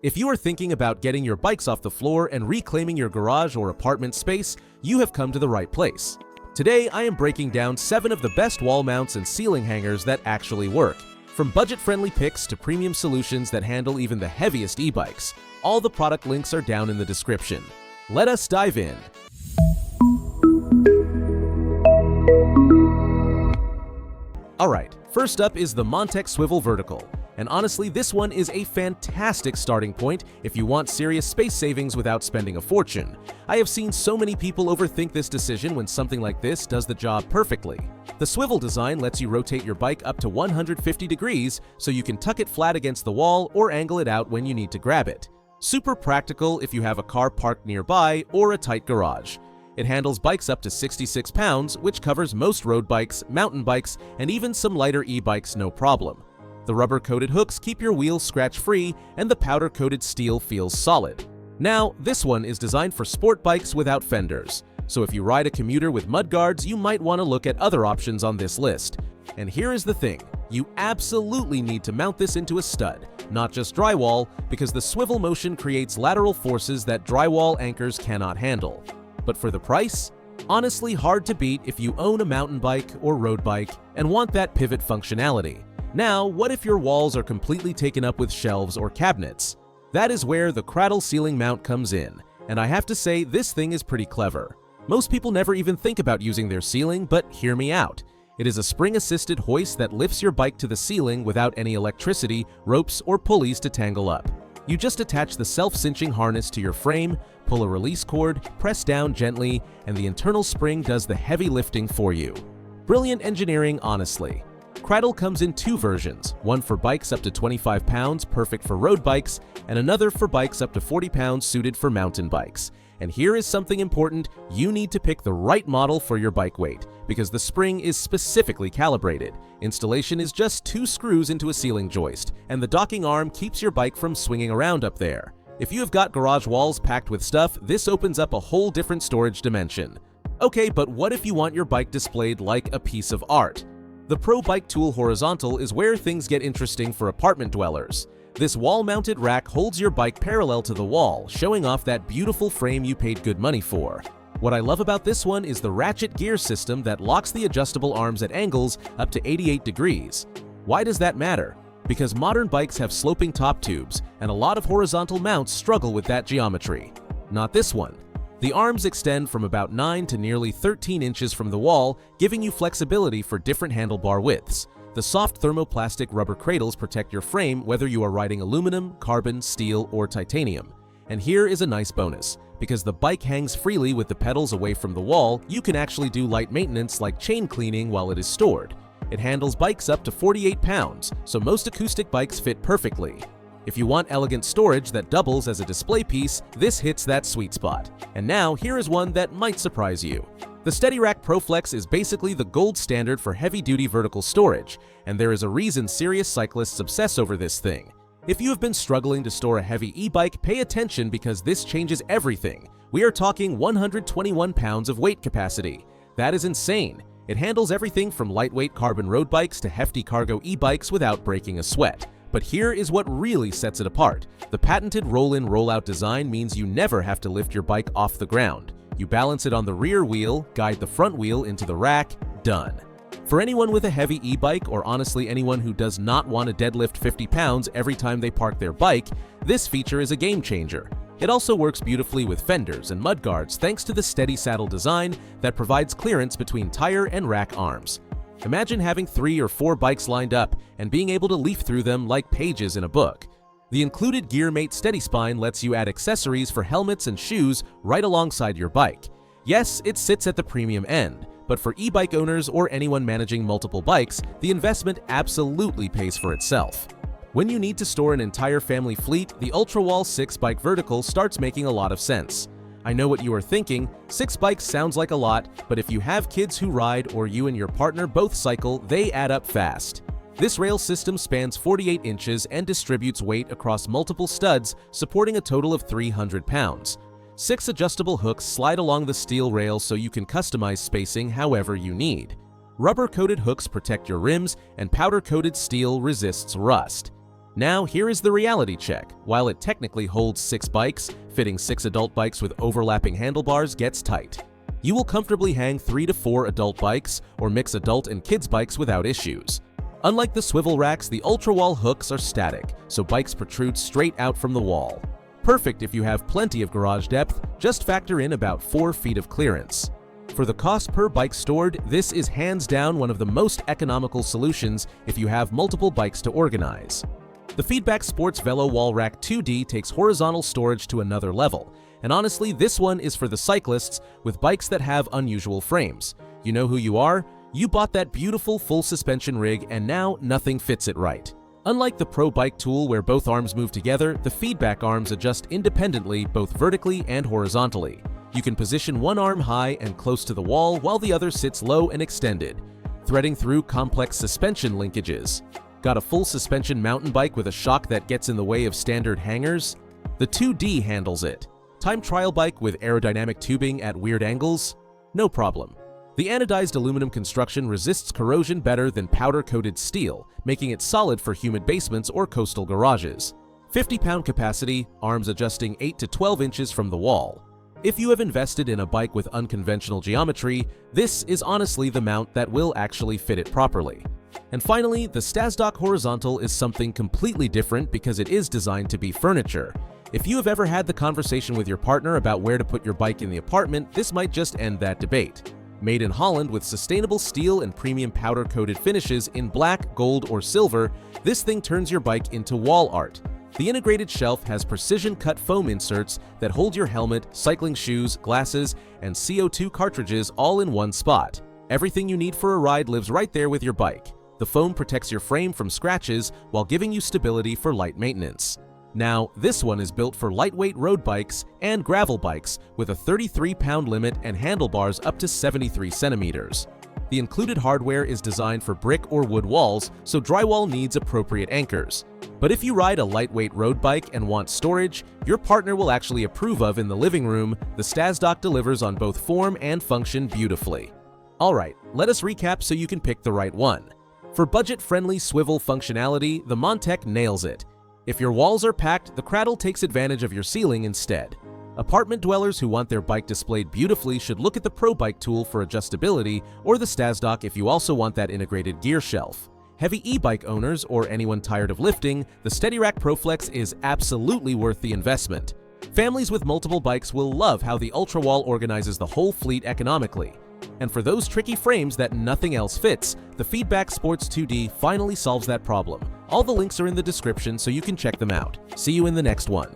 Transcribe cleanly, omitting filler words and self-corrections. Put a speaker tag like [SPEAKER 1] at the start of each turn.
[SPEAKER 1] If you are thinking about getting your bikes off the floor and reclaiming your garage or apartment space, you have come to the right place. Today, I am breaking down 7 of the best wall mounts and ceiling hangers that actually work. From budget-friendly picks to premium solutions that handle even the heaviest e-bikes, all the product links are down in the description. Let us dive in. Alright, first up is the Montek Swivel Vertical. And honestly, this one is a fantastic starting point if you want serious space savings without spending a fortune. I have seen so many people overthink this decision when something like this does the job perfectly. The swivel design lets you rotate your bike up to 150 degrees so you can tuck it flat against the wall or angle it out when you need to grab it. Super practical if you have a car parked nearby or a tight garage. It handles bikes up to 66 pounds, which covers most road bikes, mountain bikes, and even some lighter e-bikes no problem. The rubber-coated hooks keep your wheels scratch-free, and the powder-coated steel feels solid. Now, this one is designed for sport bikes without fenders, so if you ride a commuter with mudguards, you might want to look at other options on this list. And here is the thing, you absolutely need to mount this into a stud, not just drywall, because the swivel motion creates lateral forces that drywall anchors cannot handle. But for the price? Honestly hard to beat if you own a mountain bike or road bike and want that pivot functionality. Now, what if your walls are completely taken up with shelves or cabinets? That is where the Kradl ceiling mount comes in, and I have to say this thing is pretty clever. Most people never even think about using their ceiling, but hear me out. It is a spring-assisted hoist that lifts your bike to the ceiling without any electricity, ropes, or pulleys to tangle up. You just attach the self-cinching harness to your frame, pull a release cord, press down gently, and the internal spring does the heavy lifting for you. Brilliant engineering, honestly. Kradl comes in 2 versions, one for bikes up to 25 pounds, perfect for road bikes, and another for bikes up to 40 pounds, suited for mountain bikes. And here is something important, you need to pick the right model for your bike weight, because the spring is specifically calibrated. Installation is just 2 screws into a ceiling joist, and the docking arm keeps your bike from swinging around up there. If you have got garage walls packed with stuff, this opens up a whole different storage dimension. Okay, but what if you want your bike displayed like a piece of art? The Pro Bike Tool Horizontal is where things get interesting for apartment dwellers. This wall-mounted rack holds your bike parallel to the wall, showing off that beautiful frame you paid good money for. What I love about this one is the ratchet gear system that locks the adjustable arms at angles up to 88 degrees. Why does that matter? Because modern bikes have sloping top tubes, and a lot of horizontal mounts struggle with that geometry. Not this one. The arms extend from about 9 to nearly 13 inches from the wall, giving you flexibility for different handlebar widths. The soft thermoplastic rubber cradles protect your frame whether you are riding aluminum, carbon, steel, or titanium. And here is a nice bonus. Because the bike hangs freely with the pedals away from the wall, you can actually do light maintenance like chain cleaning while it is stored. It handles bikes up to 48 pounds, so most acoustic bikes fit perfectly. If you want elegant storage that doubles as a display piece, this hits that sweet spot. And now, here is one that might surprise you. The Steadyrack Proflex is basically the gold standard for heavy-duty vertical storage, and there is a reason serious cyclists obsess over this thing. If you have been struggling to store a heavy e-bike, pay attention because this changes everything. We are talking 121 pounds of weight capacity. That is insane. It handles everything from lightweight carbon road bikes to hefty cargo e-bikes without breaking a sweat. But here is what really sets it apart. The patented roll-in roll-out design means you never have to lift your bike off the ground. You balance it on the rear wheel, guide the front wheel into the rack, done. For anyone with a heavy e-bike, or honestly anyone who does not want to deadlift 50 pounds every time they park their bike, this feature is a game changer. It also works beautifully with fenders and mudguards thanks to the steady saddle design that provides clearance between tire and rack arms. Imagine having 3 or 4 bikes lined up and being able to leaf through them like pages in a book. The included GearMate Steady Spine lets you add accessories for helmets and shoes right alongside your bike. Yes, it sits at the premium end, but for e-bike owners or anyone managing multiple bikes, the investment absolutely pays for itself. When you need to store an entire family fleet, the UltraWall 6 Bike Vertical starts making a lot of sense. I know what you are thinking, 6 bikes sounds like a lot, but if you have kids who ride or you and your partner both cycle, they add up fast. This rail system spans 48 inches and distributes weight across multiple studs, supporting a total of 300 pounds. 6 adjustable hooks slide along the steel rail so you can customize spacing however you need. Rubber-coated hooks protect your rims, and powder-coated steel resists rust. Now, here is the reality check. While it technically holds 6 bikes, fitting 6 adult bikes with overlapping handlebars gets tight. You will comfortably hang 3 to 4 adult bikes or mix adult and kids bikes without issues. Unlike the swivel racks, the ultra wall hooks are static, so bikes protrude straight out from the wall. Perfect if you have plenty of garage depth, just factor in about 4 feet of clearance. For the cost per bike stored, this is hands down one of the most economical solutions if you have multiple bikes to organize. The Feedback Sports Velo Wall Rack 2D takes horizontal storage to another level, and honestly, this one is for the cyclists with bikes that have unusual frames. You know who you are? You bought that beautiful full suspension rig and now nothing fits it right. Unlike the Pro Bike tool where both arms move together, the feedback arms adjust independently both vertically and horizontally. You can position one arm high and close to the wall while the other sits low and extended, threading through complex suspension linkages. Got a full suspension mountain bike with a shock that gets in the way of standard hangers? The 2D handles it. Time trial bike with aerodynamic tubing at weird angles? No problem. The anodized aluminum construction resists corrosion better than powder-coated steel, making it solid for humid basements or coastal garages. 50-pound capacity, arms adjusting 8 to 12 inches from the wall. If you have invested in a bike with unconventional geometry, this is honestly the mount that will actually fit it properly. And finally, the Stasdock Horizontal is something completely different because it is designed to be furniture. If you have ever had the conversation with your partner about where to put your bike in the apartment, this might just end that debate. Made in Holland with sustainable steel and premium powder-coated finishes in black, gold, or silver, this thing turns your bike into wall art. The integrated shelf has precision-cut foam inserts that hold your helmet, cycling shoes, glasses, and CO2 cartridges all in one spot. Everything you need for a ride lives right there with your bike. The foam protects your frame from scratches while giving you stability for light maintenance. Now, this one is built for lightweight road bikes and gravel bikes with a 33-pound limit and handlebars up to 73 centimeters. The included hardware is designed for brick or wood walls, so drywall needs appropriate anchors. But if you ride a lightweight road bike and want storage, your partner will actually approve of in the living room. The Stasdock delivers on both form and function beautifully. Alright, let us recap so you can pick the right one. For budget-friendly swivel functionality, the Montek nails it. If your walls are packed, the Kradl takes advantage of your ceiling instead. Apartment dwellers who want their bike displayed beautifully should look at the Pro Bike tool for adjustability or the Stasdock if you also want that integrated gear shelf. Heavy e-bike owners or anyone tired of lifting, the Steadyrack Proflex is absolutely worth the investment. Families with multiple bikes will love how the Ultra Wall organizes the whole fleet economically. And for those tricky frames that nothing else fits, the Feedback Sports 2D finally solves that problem. All the links are in the description so you can check them out. See you in the next one.